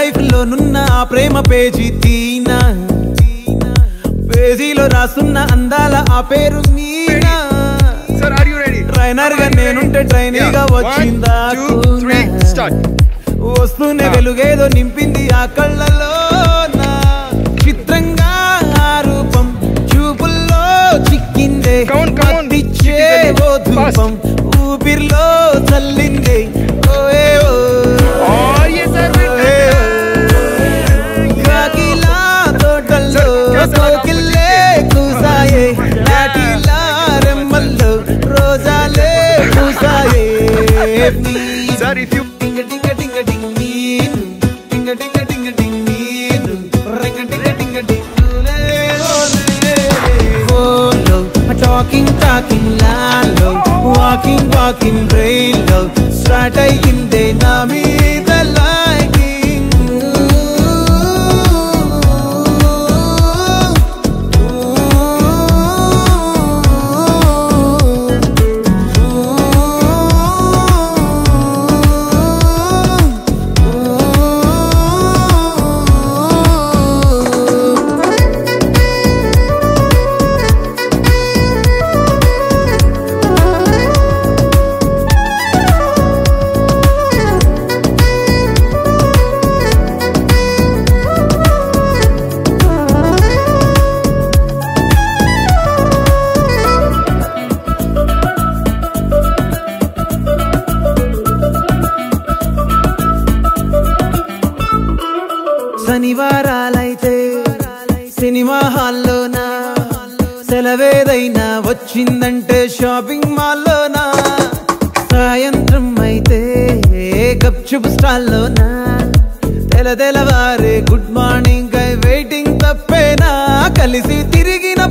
life లో నున్న ఆ ప్రేమ పేజీ తీనా పేజీలో రాసున్న అందాల ఆ పేరు మీనా ట్రైనర్ గా నేనుంటే ట్రైనీగా వచ్చిందా వస్తూనే వెలుగేదో నింపింది ఆ కళ్ళలో చిత్రంగా ఆ రూపం చూపుల్లో చిక్కిందే మత్తిచ్చే ఓ ధూపం ఊపిరిలో చల్లిందే కాకిలా తోటల్లో కోకిల్లే కూసాయే నాటిలా రెమ్మల్లో రోజాలే కూసాయే టింగ టింగ టింగ టింగీను టింగ టింగ టింగ టింగీను రింగ టింగ టింగ టింగులే ఓలో టాకింగ్ టాకింగ్ లాలో వాకింగ్ వాకింగ్ బ్రెయిన్లో స్టార్ట్ అయ్యిందే నా మీద లైకింగ్ శనివారాలైతే సినిమా హాల్లోనా సెలవేదైనా వచ్చిందంటే షాపింగ్ మాల్లోనా సాయంత్రం అయితే గప్చుప్ స్టాల్లోనా తెలవారే గుడ్ మార్నింగ్ వెయిటింగ్ తప్పేనా కలిసి తిరిగిన